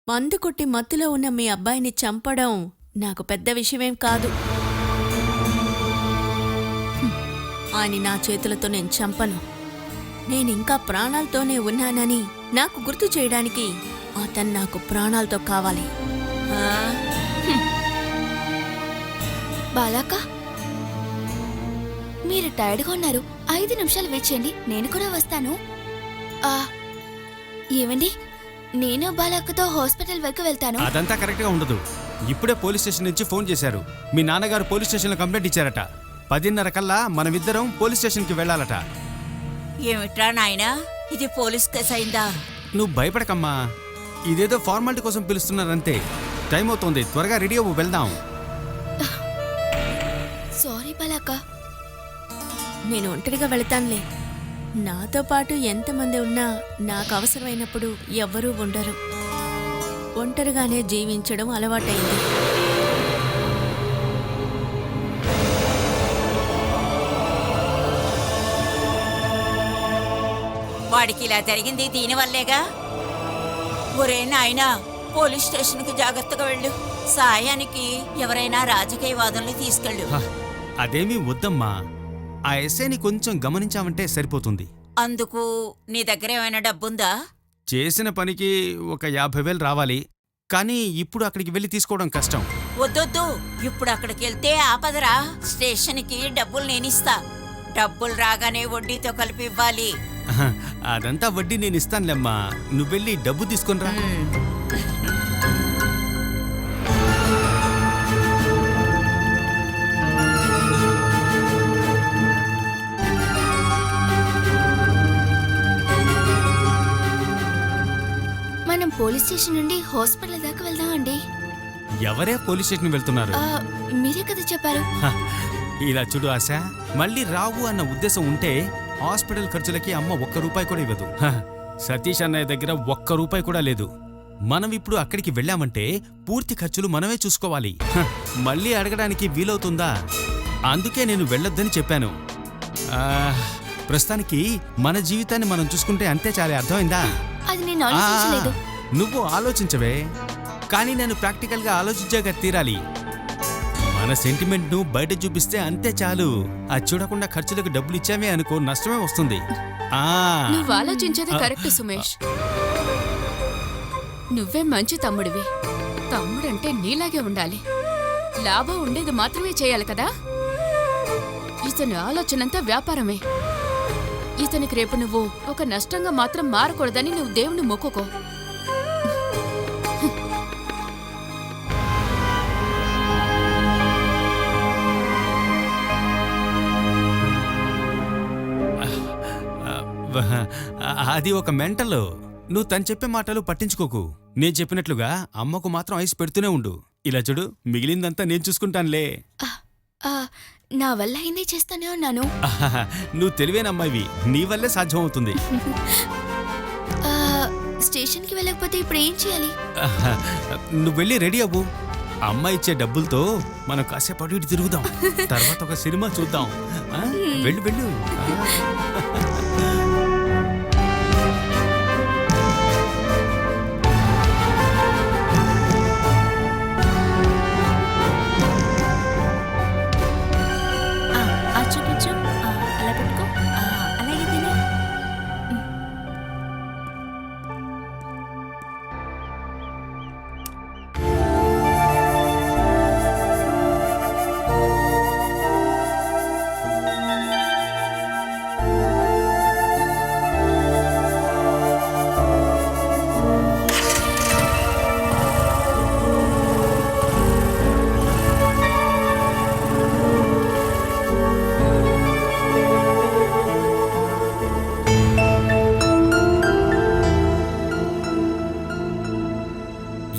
మందు కొట్టి మత్తులో ఉన్న మీ అబ్బాయిని చంపడం నాకు పెద్ద విషయమేం కాదు. ఆయన నా చేతులతో నేను చంపను. నేనింకా ప్రాణాలతోనే ఉన్నానని నాకు గుర్తు చేయడానికి అతను నాకు ప్రాణాలతో కావాలి. బాలాక, మీరు టైర్డ్గా ఉన్నారు. 5 నిమిషాలు వెయిట్ చేయండి, నేను కూడా వస్తాను. ఏమండి, నేను బాలాకతో హాస్పిటల్ వరకు వెళ్తాను. అదంతా కరెక్ట్గా ఉండదు. ఇప్పుడే పోలీస్ స్టేషన్ నుంచి ఫోన్ చేశారు. మీ నాన్నగారు పోలీస్ స్టేషన్లో కంప్లైంట్ ఇచ్చారట. 10:30 కల్లా మనమిద్దరం పోలీస్ స్టేషన్కి వెళ్ళాలట. ఏమిట్రా నాయనా, ఇది పోలీస్ కేసు అయిందా? నువ్వు భయపడకమ్మా, ఇదేదో ఫార్మాలిటీ కోసం పిలుస్తున్నారంతే. టైం అవుతోంది, త్వరగా రెడీ అవ్వు, వెళ్దాం. సారీ బాలాక. నేను ఒంటరిగా వెళతానులే. నాతో పాటు ఎంతమంది ఉన్నా నాకు అవసరమైనప్పుడు ఎవ్వరూ ఉండరు. ఒంటరిగానే జీవించడం అలవాటైంది. వాడికి ఇలా జరిగింది దీనివల్లేగా. ఒరే నాయనా, పోలీస్ స్టేషన్కి జాగ్రత్తగా వెళ్ళు. సాయానికి ఎవరైనా రాజకీయవాదుల్ని తీసుకెళ్ళు. అదేమీ వద్దమ్మా, ఆ ఎస్ఐని కొంచెం గమనించామంటే సరిపోతుంది. అందుకు నీ దగ్గర ఏమైనా డబ్బుందా? చేసిన పనికి ఒక 50,000 రావాలి, కానీ ఇప్పుడు అక్కడికి వెళ్ళి తీసుకోవడం కష్టం. వద్దొద్దు, ఇప్పుడు అక్కడికి వెళ్తే ఆపదరా. స్టేషన్కి డబ్బులు నేనిస్తా. డబ్బులు రాగానే వడ్డీతో కలిపి ఇవ్వాలి. అదంతా వడ్డీ నేను ఇస్తానులేమ్మా, నువ్వెళ్ళి డబ్బు తీసుకొనిరా. మనం పోలీస్ స్టేషన్ నుండి హాస్పిటల్ దాకా వెళ్దామండి. ఎవరే పోలీస్ స్టేషన్ వెళ్తున్నారు? మీరే కదా చెప్పారు. ఇలా చూడు ఆశ, మళ్ళీ రావు అన్న ఉద్దేశం ఉంటే హాస్పిటల్ ఖర్చులకి అమ్మ ₹1 కూడా ఇవ్వదు. సతీష్ అన్నయ్య దగ్గర ₹1 కూడా లేదు. మనం ఇప్పుడు అక్కడికి వెళ్ళామంటే పూర్తి ఖర్చులు మనమే చూసుకోవాలి. మళ్ళీ అడగడానికి వీలవుతుందా? అందుకే నేను వెళ్ళొద్దని చెప్పాను. ప్రస్తుతానికి మన జీవితాన్ని మనం చూసుకుంటే అంతే చాలే, అర్థమైందా? అది నేను ఆలోచించలేదు. నువ్వు ఆలోచించవే, కానీ నేను ప్రాక్టికల్గా ఆలోచించాక తీరాలి. మన సెంటిమెంట్ ను బయట చూపిస్తే అంతే చాలు. అది చూడకుండా ఖర్చులకు డబ్బులు ఇచ్చామే అనుకో, నష్టమే వస్తుంది. నువ్వు ఆలోచించేది కరెక్ట్ సుమేష్. నువ్వే మంచి తమ్ముడివి. తమ్ముడంటే నీలాగే ఉండాలి. లాభం ఉండేది మాత్రమే చేయాలి కదా. ఇతని ఆలోచనంతా వ్యాపారమే. ఇతనికి రేపు నువ్వు ఒక నష్టంగా మాత్రం మారకూడదని నువ్వు దేవుని మొక్కుకో. అది ఒక మెంటల్. నువ్వు తను చెప్పే మాటలు పట్టించుకోకు. నేను చెప్పినట్లుగా అమ్మకు మాత్రం ఐస్ పెడుతూనే ఉండు. ఇలా చూడు, మిగిలిందంతా నేను చూసుకుంటానులే. నా వల్ల అయిందే చేస్తానే ఉన్నాను. నువ్వు తెలివేనమ్మాయివి, నీ వల్లే సాధ్యం అవుతుంది. స్టేషన్కి వెళ్ళకపోతే ఇప్పుడు ఏం చేయాలి? నువ్వు వెళ్ళి రెడీ అవ్వు. అమ్మ ఇచ్చే డబ్బులతో మనం కాసేపు అటు ఇటు తిరుగుదాం, తర్వాత ఒక సినిమా చూద్దాం. వెళ్ళు వెళ్ళు. చూపించు, అలా పెట్టుకో. అలాగే తిని.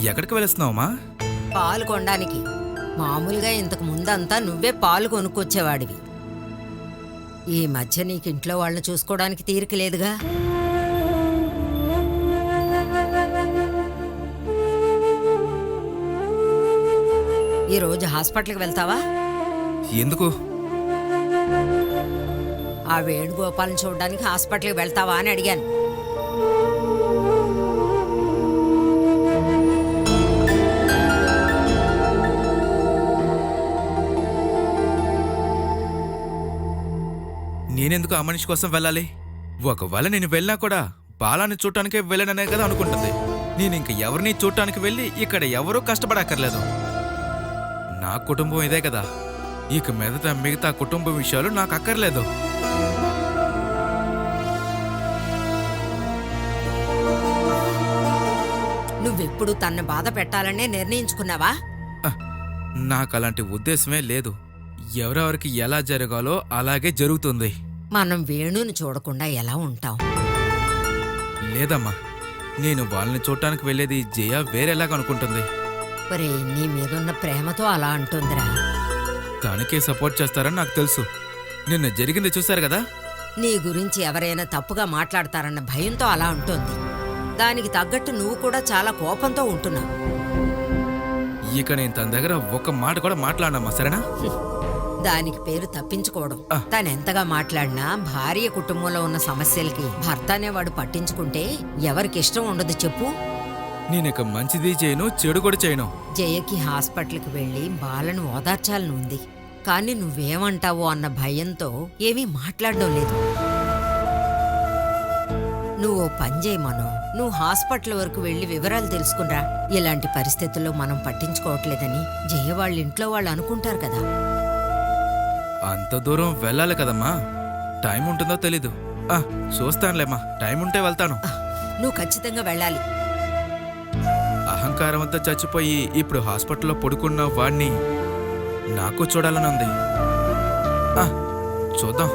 ఎక్కడికి వెళుతున్నావమ్మా? పాలు కొనడానికి. మామూలుగా ఇంతకు ముందంతా నువ్వే పాలు కొనుక్కొచ్చేవాడివి. ఈ మధ్య నీకు ఇంట్లో వాళ్ళని చూసుకోవడానికి తీరిక లేదుగా. ఈరోజు హాస్పిటల్కి వెళ్తావా? ఎందుకు? ఆ వేణుగోపాలను చూడడానికి హాస్పిటల్కి వెళ్తావా అని అడిగాను. నేనెందుకు ఆ మనిషి కోసం వెళ్ళాలి? ఒకవేళ నేను వెళ్ళినా కూడా బాలాన్ని చూడటానికే వెళ్ళననే కదా అనుకుంటుంది. నేను ఇంక ఎవరిని చూడటానికి వెళ్ళి ఇక్కడ ఎవరూ కష్టపడక్కర్లేదు. నా కుటుంబం ఇదే కదా. ఇక మీదట మిగతా కుటుంబ విషయాలు నాకు అక్కర్లేదు. నువ్వెప్పుడు తన్ని బాధ పెట్టాలనే నిర్ణయించుకున్నావా? నాకు అలాంటి ఉద్దేశమే లేదు. ఎవరెవరికి ఎలా జరగాలో అలాగే జరుగుతుంది. మనం వేణుని చూడకుండా ఎలా ఉంటాం? లేదమ్మా, నేను వాళ్ళని చూడటానికి వెళ్ళేది జయ వేరేలాగనుకుంటుంది. ఒరే, నీ మీదున్న ప్రేమతో అలా అంటుందిరా. తనకే సపోర్ట్ చేస్తారని నాకు తెలుసు. నిన్న జరిగింది చూశారు కదా. నీ గురించి ఎవరైనా తప్పుగా మాట్లాడతారన్న భయంతో అలా ఉంటుంది. దానికి తగ్గట్టు నువ్వు కూడా చాలా కోపంతో ఉంటున్నావు. ఇక నేను తన దగ్గర ఒక్క మాట కూడా మాట్లాడనమ్మా, సరేనా? దానికి పేరు తప్పించుకోవడం. తనెంతగా మాట్లాడినా భార్య కుటుంబంలో ఉన్న సమస్యలకి భర్త అనేవాడు పట్టించుకుంటే ఎవరికి ఇష్టం ఉండదు చెప్పు? నేనిక మంచిది చేయను, చెడు కూడా చేయను. జయకి హాస్పిటల్కి వెళ్ళి బాలను ఓదార్చాలని ఉంది. కానీ నువ్వేమంటావో అన్న భయంతో ఏమీ మాట్లాడడం లేదు. నువ్వు ఓ పని చేయమను. నువ్వు హాస్పిటల్ వరకు వెళ్ళి వివరాలు తెలుసుకురా. ఇలాంటి పరిస్థితుల్లో మనం పట్టించుకోవట్లేదని జయ వాళ్ళ ఇంట్లో వాళ్ళు అనుకుంటారు కదా. అంత దూరం వెళ్ళాలి కదమ్మా. టైం ఉంటుందో తెలీదు. చూస్తానులేమ్మా, టైం ఉంటే వెళ్తాను. నువ్వు ఖచ్చితంగా వెళ్ళాలి. అహంకారం అంతా చచ్చిపోయి ఇప్పుడు హాస్పిటల్లో పడుకున్న వాణ్ణి నాకు చూడాలని ఉంది. చూద్దాం.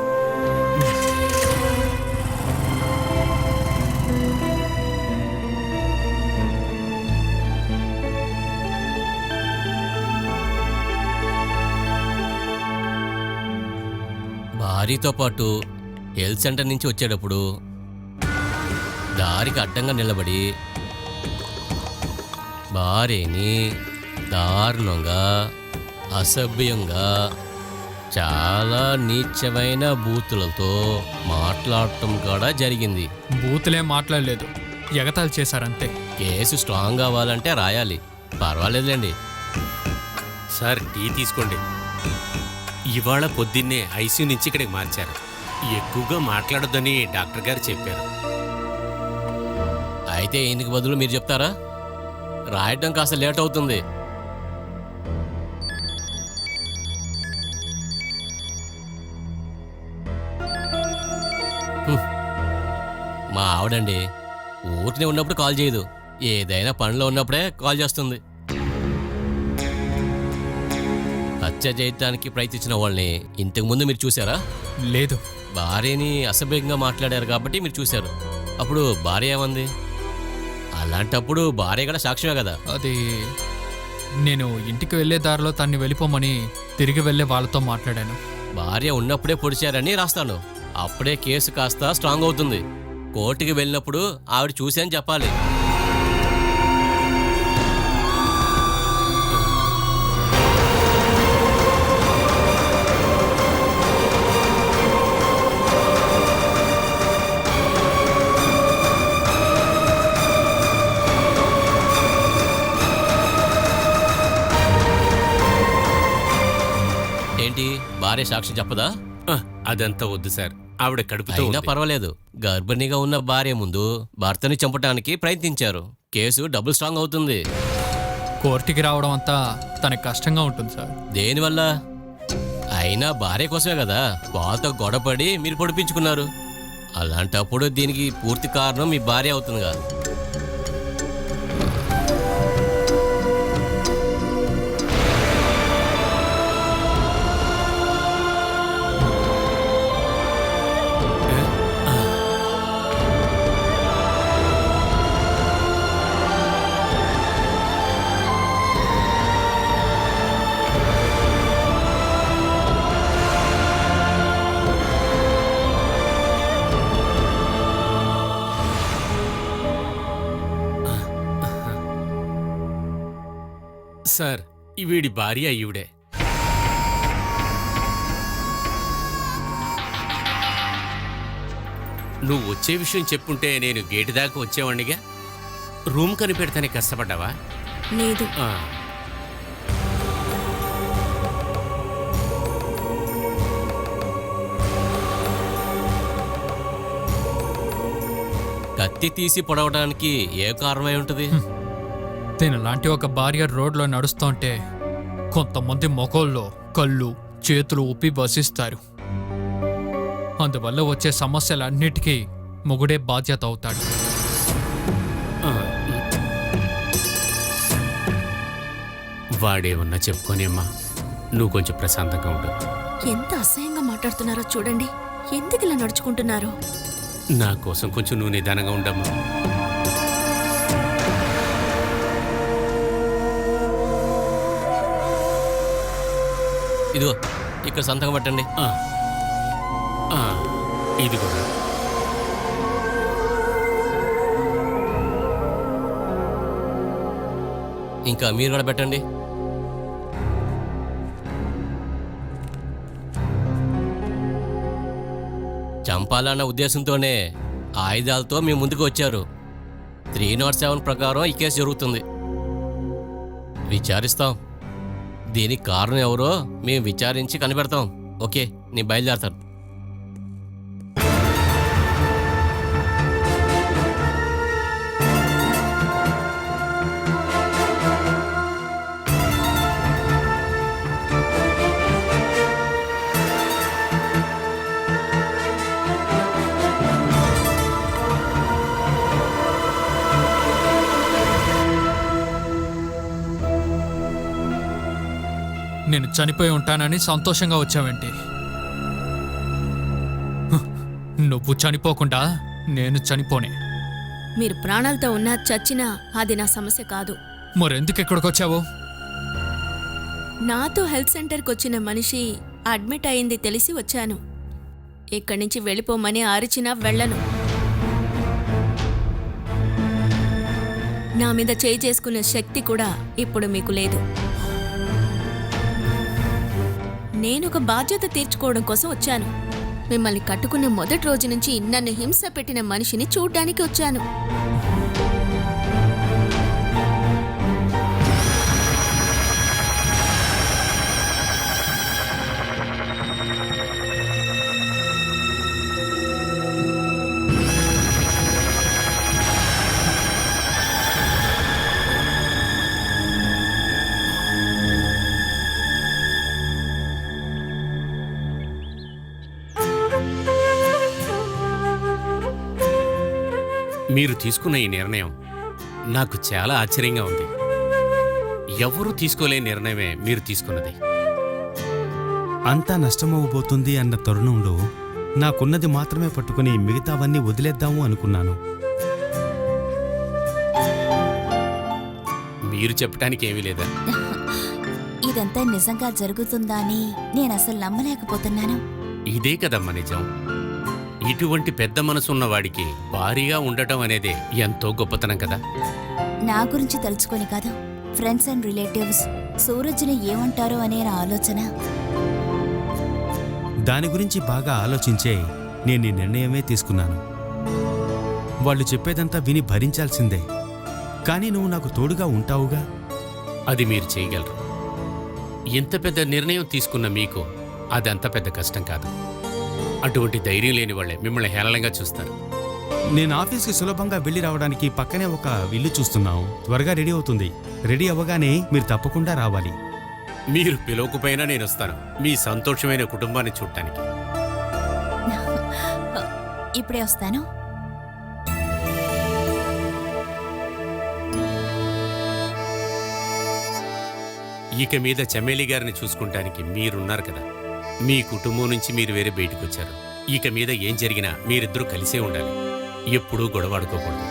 భార్యతో పాటు హెల్త్ సెంటర్ నుంచి వచ్చేటప్పుడు దారికి అడ్డంగా నిలబడి భార్యని దారుణంగా, అసభ్యంగా, చాలా నీచమైన బూతులతో మాట్లాడటం కూడా జరిగింది. బూతులేం మాట్లాడలేదు, ఎగతాళి చేశారంతే. కేసు స్ట్రాంగ్ అవ్వాలంటే రాయాలి. పర్వాలేదులేండి. సార్, టీ తీసుకోండి. ఇవాళ పొద్దున్నే ఐసీయూ నుంచి ఇక్కడికి మార్చారు. ఎక్కువగా మాట్లాడొద్దని డాక్టర్ గారు చెప్పారు. అయితే ఇందుకు బదులు మీరు చెప్తారా? రాయటం కాస్త లేట్ అవుతుంది. మా ఆవిడండి ఊరినే ఉన్నప్పుడు కాల్ చేయదు. ఏదైనా పనిలో ఉన్నప్పుడే కాల్ చేస్తుంది. హత్య చేయడానికి ప్రయత్నించిన వాళ్ళని ఇంతకుముందు మీరు చూసారా? లేదు. భార్యని అసభ్యంగా మాట్లాడారు కాబట్టి మీరు చూశారు. అప్పుడు భార్య ఏమంది? అలాంటప్పుడు భార్య కూడా సాక్ష్యమే కదా. అది నేను ఇంటికి వెళ్ళే దారిలో తన్ని వెళ్ళిపోమని తిరిగి వెళ్ళే వాళ్ళతో మాట్లాడాను. భార్య ఉన్నప్పుడే పొడిచారని రాస్తాను. అప్పుడే కేసు కాస్త స్ట్రాంగ్ అవుతుంది. కోర్టుకి వెళ్ళినప్పుడు ఆవిడ చూసి అని చెప్పాలి. ఏంటి, భార్య సాక్షి చెప్పదా? అదంతా వద్దు సార్, ఆవిడ కడుపుతో అయినా ఉంది. పర్వాలేదు. గర్భిణిగా ఉన్న భార్య ముందు భర్తని చంపడానికి ప్రయత్నించారు. కేసు డబుల్ స్ట్రాంగ్ అవుతుంది. కోర్టుకి రావడం అంతా తనకి కష్టంగా ఉంటుంది సార్. దేనివల్ల? అయినా భార్య కోసమే కదా వాళ్ళతో గొడవపడి మీరు పొడిపించుకున్నారు. అలాంటప్పుడు దీనికి పూర్తి కారణం మీ భార్య అవుతుందిగా. సార్, వీడి భార్య ఈవిడే. నువ్వు వచ్చే విషయం చెప్పుంటే నేను గేటు దాకా వచ్చేవాడినిగా. రూమ్ కనిపెడతానే కష్టపడ్డావా? లేదు. కత్తి తీసి పొడవడానికి ఏ కారణమై ఉంటుంది? దీనిలాంటి ఒక భార్య రోడ్లో నడుస్తుంటే కొంతమంది మొగోళ్ళు కళ్ళు చేతులు ఉప్పి వసిస్తారు. అందువల్ల వచ్చే సమస్యలన్నిటికీ మొగుడే బాధ్యత అవుతాడు. వాడేమన్నా చెప్పుకొని అమ్మా, నువ్వు కొంచెం ప్రశాంతంగా ఉండు. ఎంత అసహ్యంగా మాట్లాడుతున్నారో చూడండి. ఎందుకు ఇలా నడుచుకుంటున్నారు? నా కోసం కొంచెం నువ్వు నిదానంగా ఉండమ్మా. ఇదిగో ఇక్కడ సంతకం పెట్టండి. ఇది కూడా ఇంకా మీరు కూడా పెట్టండి. చంపాలన్న ఉద్దేశంతోనే ఆయుధాలతో మీ ముందుకు వచ్చారు. 307 ప్రకారం ఈ కేసు జరుగుతుంది. విచారిస్తాం. దీనికి కారణం ఎవరో మేము విచారించి కనిపెడతాం. ఓకే, నేను బయలుదేరతాను. నేను చనిపోయి ఉంటానని సంతోషంగా వచ్చావేంటి? నువ్వు చనిపోకుండా నేను చనిపోనే. మీరు ప్రాణాలతో ఉన్నా చచ్చినా అది నా సమస్య కాదు. మరెందుకు ఇక్కడికి వచ్చావు? నాతో హెల్త్ సెంటర్కి వచ్చిన మనిషి అడ్మిట్ అయింది తెలిసి వచ్చాను. ఇక్కడి నుంచి వెళ్ళిపోమని అరిచినా వెళ్ళను. నా మీద చేయి చేసుకునే శక్తి కూడా ఇప్పుడు మీకు లేదు. నేనొక బాధ్యత తీర్చుకోవడం కోసం వచ్చాను. మిమ్మల్ని కట్టుకున్న మొదటి రోజు నుంచి నన్ను హింస పెట్టిన మనిషిని చూడ్డానికి వచ్చాను. మీరు తీసుకున్న ఈ నిర్ణయం నాకు చాలా ఆశ్చర్యంగా ఉంది. ఎవరూ తీసుకోలేని నిర్ణయమే మీరు తీసుకున్నది. అంతా నష్టమవబోతుంది అన్న తరుణంలో నాకున్నది మాత్రమే పట్టుకుని మిగతావన్నీ వదిలేద్దాము అనుకున్నాను. మీరు చెప్పడానికి ఏమీ లేదా? ఇదంతా నిజంగా జరుగుతుందా అని నేను అసలు నమ్మలేకపోతున్నాను. ఇదే కదమ్మా నిజం. ఇటువంటి పెద్ద మనసున్న వాడికి భారీగా ఉండటం అనేదే ఎంతో గొప్పతనం కదా. నా గురించి తలుచుకొని కాదు, ఫ్రెండ్స్ అండ్ రిలేటివ్స్ సూరజ్ని ఏమంటారో అనే నా ఆలోచన. దాని గురించి బాగా ఆలోచించే నేను ఈ నిర్ణయమే తీసుకున్నాను. వాళ్ళు చెప్పేదంతా విని భరించాల్సిందే. కానీ నువ్వు నాకు తోడుగా ఉంటావుగా. అది మీరు చేయగలరు. ఇంత పెద్ద నిర్ణయం తీసుకున్న మీకు అదంత పెద్ద కష్టం కాదు. అటువంటి ధైర్యం లేని వాళ్ళే మిమ్మల్ని హేళనంగా చూస్తారు. నేను ఆఫీస్కి సులభంగా వెళ్ళి రావడానికి పక్కనే ఒక ఇల్లు చూస్తున్నాం. త్వరగా రెడీ అవుతుంది. రెడీ అవ్వగానే మీరు తప్పకుండా రావాలి. మీరు పిలవకపోయినా నేను వస్తాను, మీ సంతోషమైన కుటుంబాన్ని చూడటానికి. ఇప్పుడే వస్తాను. ఇక మీద చమేలి గారిని చూసుకుంటానికి మీరున్నారు కదా. మీ కుటుంబం నుంచి మీరు వేరే బయటకు వచ్చారు. ఇక మీద ఏం జరిగినా మీరిద్దరూ కలిసే ఉండాలి. ఎప్పుడూ గొడవాడుకోకూడదు.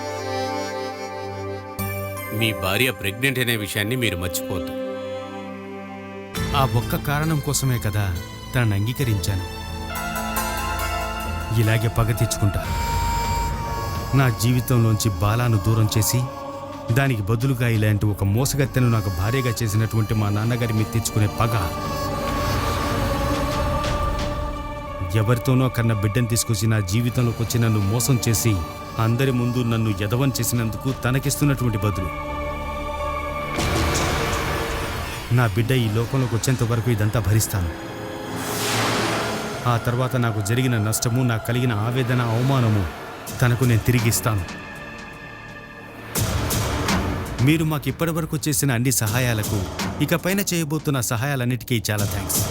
మీ భార్య ప్రెగ్నెంట్ అనే విషయాన్ని మీరు మర్చిపోవద్దు. ఆ ఒక్క కారణం కోసమే కదా తనను అంగీకరించాను. ఇలాగే పగ తెచ్చుకుంటా. నా జీవితంలోంచి బాలాను దూరం చేసి దానికి బదులుగా ఇలాంటి ఒక మోసగత్తెను నాకు భార్యగా చేసినటువంటి మా నాన్నగారి మీద తెచ్చుకునే పగ. ఎవరితోనో కన్న బిడ్డను తీసుకొచ్చి నా జీవితంలోకి వచ్చి నన్ను మోసం చేసి అందరి ముందు నన్ను ఎదవం చేసినందుకు తనకిస్తున్నటువంటి బదులు. నా బిడ్డ ఈ లోకంలోకి వచ్చేంత వరకు ఇదంతా భరిస్తాను. ఆ తర్వాత నాకు జరిగిన నష్టము, నాకు కలిగిన ఆవేదన, అవమానము తనకు నేను తిరిగి ఇస్తాను. మీరు మాకు ఇప్పటివరకు చేసిన అన్ని సహాయాలకు ఇకపైన చేయబోతున్న సహాయాలన్నిటికీ చాలా థ్యాంక్స్.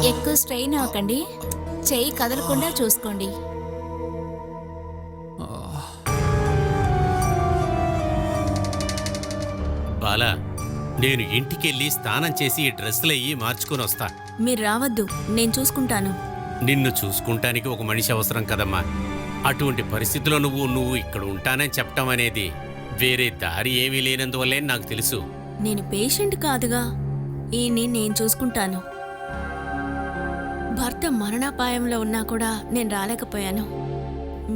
ఎక్కువ స్ట్రెయిన్ అవ్వకండి, చెయ్యి కదలకుండా చూసుకోండి. బాలా, నేను ఇంటికెళ్ళి స్నానం చేసి ఈ డ్రెస్సులు అయ్యి మార్చుకొని వస్తా. మీరు రావద్దు, నేను చూసుకుంటాను. నిన్ను చూసుకుంటానికి ఒక మనిషి అవసరం కదమ్మా. అటువంటి పరిస్థితిలో నువ్వు ఇక్కడ ఉంటానని చెప్పటం అనేది వేరే దారి ఏమీ లేనందువల్లే నాకు తెలుసు. నేను పేషెంట్ కాదుగా, ఈయన్ని నేను చూసుకుంటాను. భర్త మరణాపాయంలో ఉన్నా కూడా నేను రాలేకపోయాను.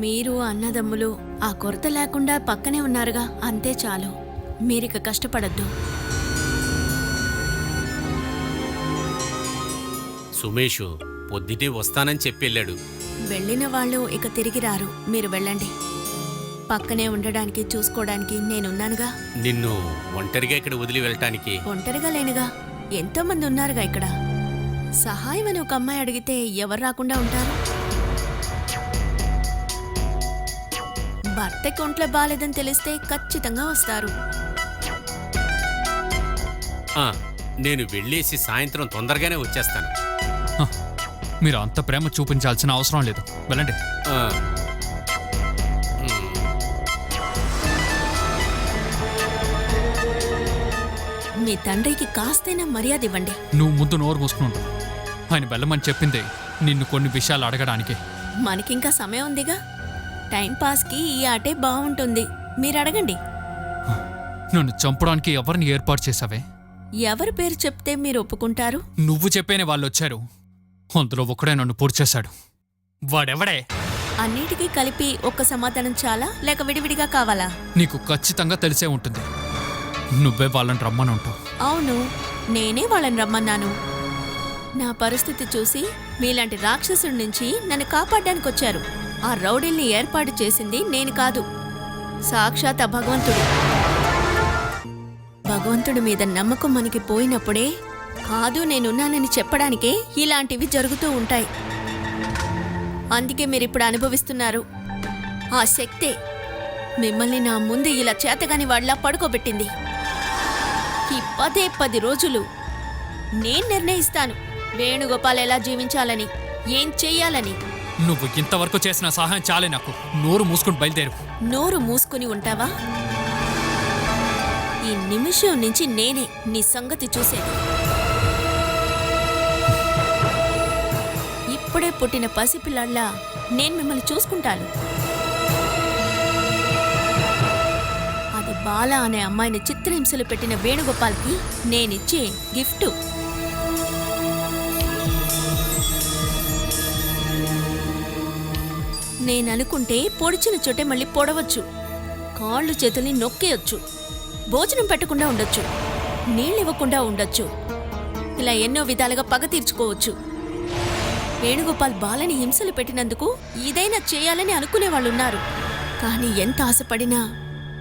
మీరు అన్నదమ్ములు ఆ కొరత లేకుండా పక్కనే ఉన్నారుగా, అంతే చాలు. మీరిక కష్టపడద్దు. సుమేషు పొద్దుటే వస్తానని చెప్పి వెళ్ళాడు. వెళ్ళిన వాళ్ళు ఇక తిరిగి రారు. మీరు వెళ్ళండి. పక్కనే ఉండడానికి చూసుకోవడానికి నేనున్నానుగా. నిన్ను ఒంటరిగా ఇక్కడ వదిలి వెళ్ళటానికి ఒంటరిగా లేనుగా, ఎంతో మంది ఉన్నారుగా ఇక్కడ. సహాయం అని ఒక అమ్మాయి అడిగితే ఎవరు రాకుండా ఉంటారు? భర్తకి ఒంట్లో బాలేదని తెలిస్తే ఖచ్చితంగా వస్తారు. నేను వెళ్ళేసి సాయంత్రం తొందరగానే వచ్చేస్తాను. మీరు అంత ప్రేమ చూపించాల్సిన అవసరం లేదు, వెళ్ళండి. మీ తండ్రికి కాస్తైనా మర్యాద ఇవ్వండి. నువ్వు ముందు నోరు మూసుకుంటూ, ఆయన వెళ్ళమని చెప్పిందే నిన్ను కొన్ని విషయాలు అడగడానికి. మనకింకా సమయం ఉందిగా. టైంపాస్కి ఈ ఆటే బాగుంటుంది. మీరు అడగండి. నన్ను చంపడానికి ఎవరిని ఏర్పాటు చేశావే? ఎవరి పేరు చెప్తే మీరు ఒప్పుకుంటారు? నువ్వు చెప్పేనే వాళ్ళు వచ్చారు. అందులో ఒకడే నన్ను పూర్తి చేశాడు. వాడెవడే? అన్నిటికీ కలిపి ఒక్క సమాధానం చాలా, లేక విడివిడిగా కావాలా? నీకు ఖచ్చితంగా తెలిసే ఉంటుంది. నువ్వే వాళ్ళని రమ్మని ఉంటావు. అవును, నేనే వాళ్ళని రమ్మన్నాను. నా పరిస్థితి చూసి మీలాంటి రాక్షసుడి నుంచి నన్ను కాపాడడానికి వచ్చారు. ఆ రౌడీల్ని ఏర్పాటు చేసింది నేను కాదు, సాక్షాత్ ఆ భగవంతుడు. భగవంతుడి మీద నమ్మకం మనకి పోయినప్పుడే కాదు నేనున్నానని చెప్పడానికే ఇలాంటివి జరుగుతూ ఉంటాయి. అందుకే మీరిప్పుడు అనుభవిస్తున్నారు. ఆ శక్తే మిమ్మల్ని నా ముందు ఇలా చేతగాని వాళ్ళ పడుకోబెట్టింది. ఈ 10 రోజులు నేను నిర్ణయిస్తాను వేణుగోపాల్ ఎలా జీవించాలని, ఏం చెయ్యాలని. నువ్వు ఇంతవరకు చేసిన సహాయం చాలే నాకు. నోరు మూసుకుని బయలుదేరు. నోరు మూసుకుని ఉంటావా? ఈ నిమిషం నుంచి నేనే నీ సంగతి చూసేది. ఇప్పుడే పుట్టిన పసిపిల్లల్లా నేను మిమ్మల్ని చూసుకుంటాను. అది బాల అనే అమ్మాయిని చిత్రహింసలు పెట్టిన వేణుగోపాల్కి నేనిచ్చే గిఫ్ట్. నేననుకుంటే పొడిచిన చోటే మళ్ళీ పొడవచ్చు, కాళ్ళు చేతుల్ని నొక్కేయొచ్చు, భోజనం పెట్టకుండా ఉండొచ్చు, నీళ్ళివ్వకుండా ఉండొచ్చు. ఇలా ఎన్నో విధాలుగా పగ తీర్చుకోవచ్చు. వేణుగోపాల్ బాలని హింసలు పెట్టినందుకు ఇదైనా చేయాలని అనుకునే వాళ్ళున్నారు. కానీ ఎంత ఆశపడినా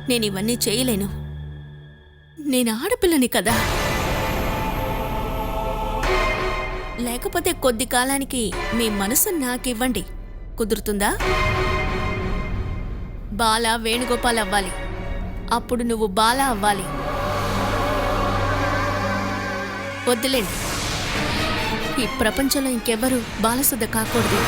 నేను ఇవన్నీ చేయలేను. నేను ఆడపిల్లని కదా. లేకపోతే కొద్ది కాలానికి మీ మనసు నాకివ్వండి, కుదురుతుందా? బాల వేణుగోపాల్ అవ్వాలి, అప్పుడు నువ్వు బాల అవ్వాలి. వద్దులేండి, ఈ ప్రపంచంలో ఇంకెవ్వరూ బాలసుద్ధ కాకూడదు.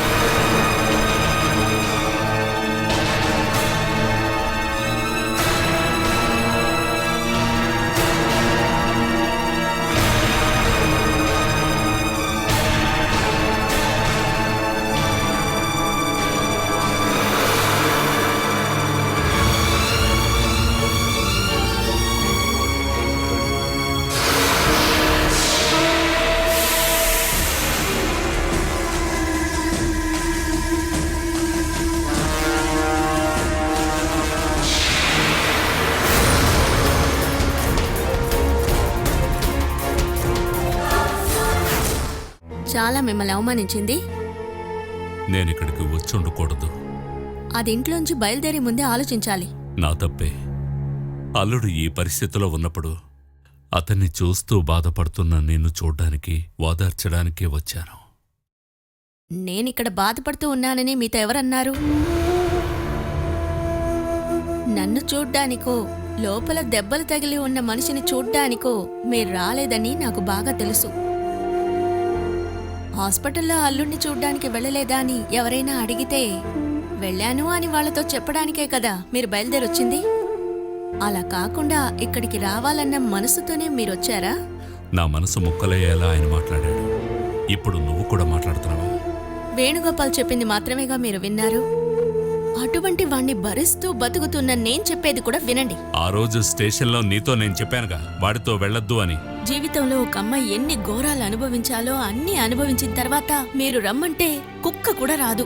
చాలా మిమ్మల్ని అవమానించింది? నేనిక్కడికి వచ్చి ఉండకూడదు. అది ఇంట్లోంచి బయలుదేరి ముందే ఆలోచించాలి. నా తప్పే. అల్లుడు ఈ పరిస్థితిలో ఉన్నప్పుడు అతన్ని చూస్తూ బాధపడుతున్న నిన్ను చూడ్డానికి, ఓదార్చడానికే వచ్చాను. నేనిక్కడ బాధపడుతూ ఉన్నానని మీతో ఎవరన్నారు? నన్ను చూడ్డానికో, లోపల దెబ్బలు తగిలి ఉన్న మనిషిని చూడ్డానికో మీరు రాలేదని నాకు బాగా తెలుసు. హాస్పిటల్లో అల్లుడిని చూడ్డానికి వెళ్ళలేదా అని ఎవరైనా అడిగితే వెళ్ళాను అని వాళ్లతో చెప్పడానికే కదా మీరు బయలుదేరొచ్చింది. అలా కాకుండా ఇక్కడికి రావాలన్న మనసుతోనే మీరొచ్చారా? నా మనసు ముక్కలయ్యేలా ఆయన మాట్లాడాడు. ఇప్పుడు నువ్వు కూడా మాట్లాడుతున్నావా? వేణుగోపాల్ చెప్పింది మాత్రమేగా మీరు విన్నారు. అటువంటి వాణ్ణి భరిస్తూ బతుకుతున్న నేను చెప్పేది కూడా వినండి. ఆ రోజు స్టేషన్లో నీతో నేను చెప్పానుగా వాడితో వెళ్ళొద్దు అని. జీవితంలో ఒక అమ్మాయి ఎన్ని ఘోరాలు అనుభవించాలో అన్నీ అనుభవించిన తర్వాత మీరు రమ్మంటే కుక్క కూడా రాదు.